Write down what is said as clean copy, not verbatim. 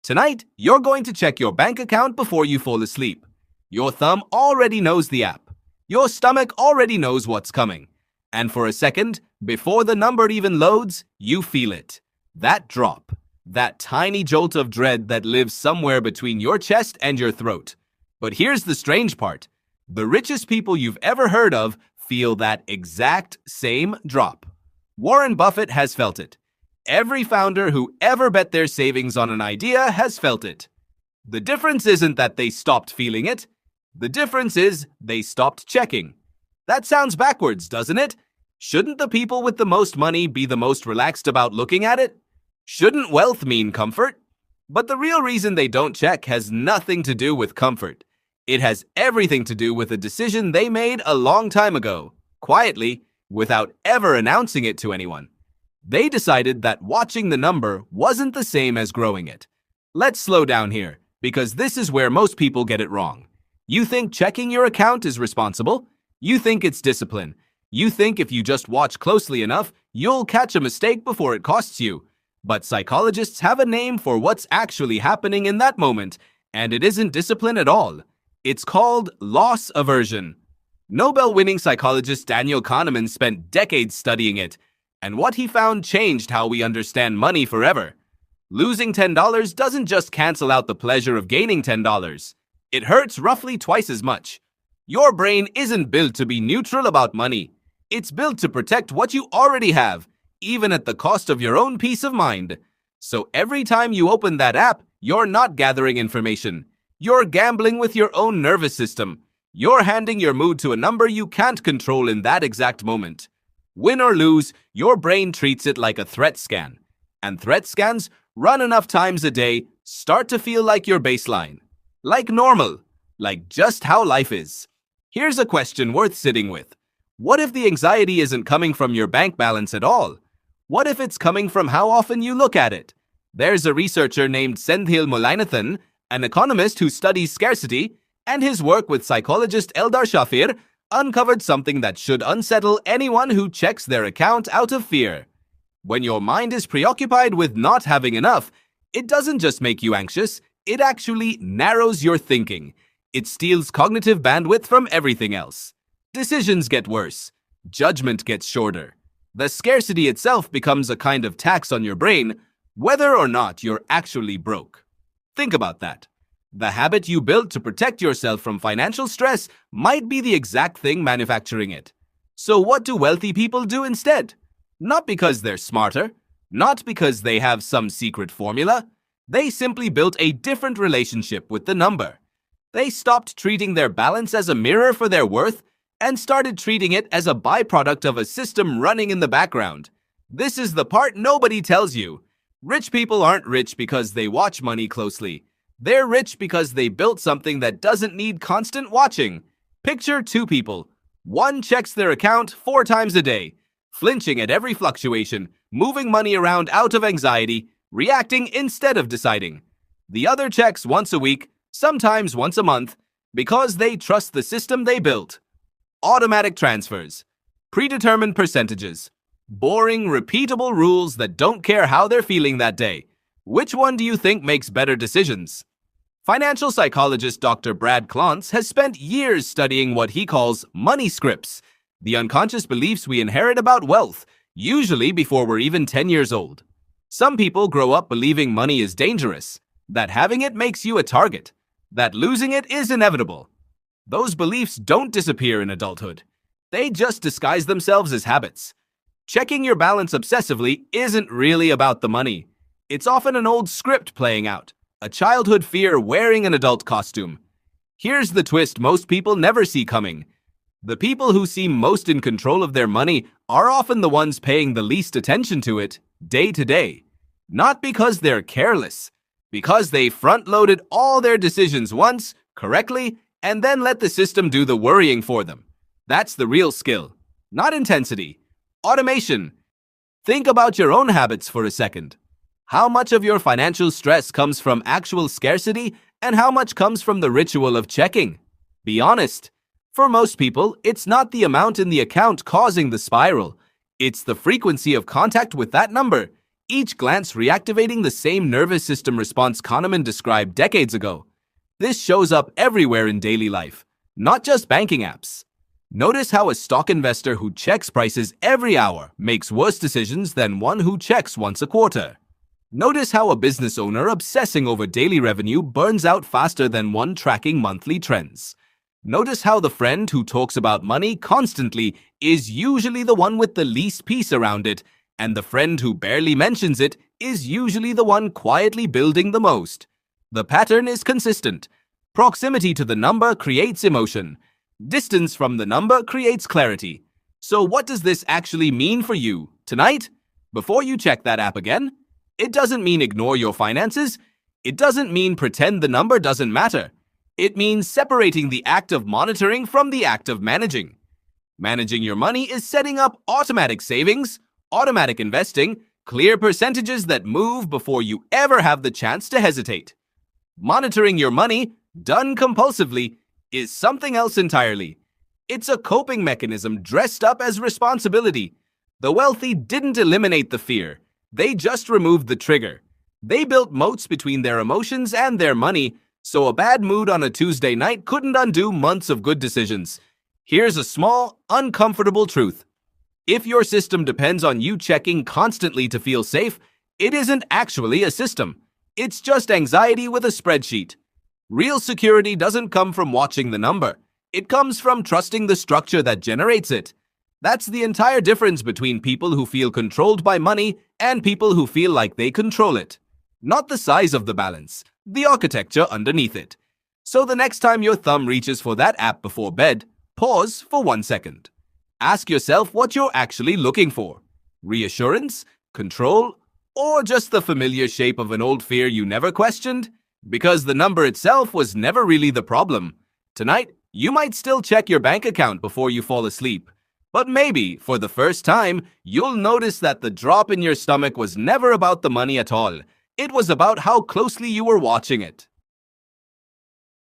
Tonight, you're going to check your bank account before you fall asleep. Your thumb already knows the app. Your stomach already knows what's coming. And for a second, before the number even loads, you feel it. That drop. That tiny jolt of dread that lives somewhere between your chest and your throat. But here's the strange part. The richest people you've ever heard of feel that exact same drop. Warren Buffett has felt it. Every founder who ever bet their savings on an idea has felt it. The difference isn't that they stopped feeling it. The difference is they stopped checking. That sounds backwards, doesn't it? Shouldn't the people with the most money be the most relaxed about looking at it? Shouldn't wealth mean comfort? But the real reason they don't check has nothing to do with comfort. It has everything to do with a decision they made a long time ago, quietly, without ever announcing it to anyone. They decided that watching the number wasn't the same as growing it. Let's slow down here, because this is where most people get it wrong. You think checking your account is responsible? You think it's discipline. You think if you just watch closely enough, you'll catch a mistake before it costs you. But psychologists have a name for what's actually happening in that moment, and it isn't discipline at all. It's called loss aversion. Nobel-winning psychologist Daniel Kahneman spent decades studying it, and what he found changed how we understand money forever. Losing $10 doesn't just cancel out the pleasure of gaining $10. It hurts roughly twice as much. Your brain isn't built to be neutral about money. It's built to protect what you already have, even at the cost of your own peace of mind. So every time you open that app, you're not gathering information. You're gambling with your own nervous system. You're handing your mood to a number you can't control in that exact moment. Win or lose, your brain treats it like a threat scan. And threat scans, run enough times a day, start to feel like your baseline. Like normal. Like just how life is. Here's a question worth sitting with. What if the anxiety isn't coming from your bank balance at all? What if it's coming from how often you look at it? There's a researcher named Sendhil Mullainathan, an economist who studies scarcity, and his work with psychologist Eldar Shafir uncovered something that should unsettle anyone who checks their account out of fear. When your mind is preoccupied with not having enough, it doesn't just make you anxious, it actually narrows your thinking. It steals cognitive bandwidth from everything else. Decisions get worse. Judgment gets shorter. The scarcity itself becomes a kind of tax on your brain, whether or not you're actually broke. Think about that. The habit you built to protect yourself from financial stress might be the exact thing manufacturing it. So what do wealthy people do instead? Not because they're smarter, not because they have some secret formula. They simply built a different relationship with the number. They stopped treating their balance as a mirror for their worth and started treating it as a byproduct of a system running in the background. This is the part nobody tells you. Rich people aren't rich because they watch money closely. They're rich because they built something that doesn't need constant watching. Picture two people. One checks their account 4 times a day, flinching at every fluctuation, moving money around out of anxiety, reacting instead of deciding. The other checks once a week, sometimes once a month, because they trust the system they built. Automatic transfers, predetermined percentages, boring, repeatable rules that don't care how they're feeling that day. Which one do you think makes better decisions? Financial psychologist Dr. Brad Klontz has spent years studying what he calls money scripts, the unconscious beliefs we inherit about wealth, usually before we're even 10 years old. Some people grow up believing money is dangerous, that having it makes you a target, that losing it is inevitable. Those beliefs don't disappear in adulthood. They just disguise themselves as habits. Checking your balance obsessively isn't really about the money. It's often an old script playing out, a childhood fear wearing an adult costume. Here's the twist most people never see coming. The people who seem most in control of their money are often the ones paying the least attention to it, day to day. Not because they're careless, because they front-loaded all their decisions once, correctly, and then let the system do the worrying for them. That's the real skill, not intensity. Automation. Think about your own habits for a second. How much of your financial stress comes from actual scarcity and how much comes from the ritual of checking? Be honest. For most people, it's not the amount in the account causing the spiral. It's the frequency of contact with that number. each glance reactivating the same nervous system response Kahneman described decades ago. This shows up everywhere in daily life, not just banking apps. Notice how a stock investor who checks prices every hour makes worse decisions than one who checks once a quarter. Notice how a business owner obsessing over daily revenue burns out faster than one tracking monthly trends. Notice how the friend who talks about money constantly is usually the one with the least peace around it, and the friend who barely mentions it is usually the one quietly building the most. The pattern is consistent. Proximity to the number creates emotion. Distance from the number creates clarity. So what does this actually mean for you tonight? Before you check that app again, it doesn't mean ignore your finances. It doesn't mean pretend the number doesn't matter. It means separating the act of monitoring from the act of managing. Managing your money is setting up automatic savings, automatic investing, clear percentages that move before you ever have the chance to hesitate. Monitoring your money, done compulsively, is something else entirely. It's a coping mechanism dressed up as responsibility. The wealthy didn't eliminate the fear. They just removed the trigger. They built moats between their emotions and their money, so a bad mood on a Tuesday night couldn't undo months of good decisions. Here's a small, uncomfortable truth. If your system depends on you checking constantly to feel safe, it isn't actually a system. It's just anxiety with a spreadsheet. Real security doesn't come from watching the number. It comes from trusting the structure that generates it. That's the entire difference between people who feel controlled by money and people who feel like they control it. Not the size of the balance, the architecture underneath it. So the next time your thumb reaches for that app before bed, pause for 1 second. Ask yourself what you're actually looking for. Reassurance, control, or just the familiar shape of an old fear you never questioned? Because the number itself was never really the problem. Tonight, you might still check your bank account before you fall asleep. But maybe, for the first time, you'll notice that the drop in your stomach was never about the money at all. It was about how closely you were watching it.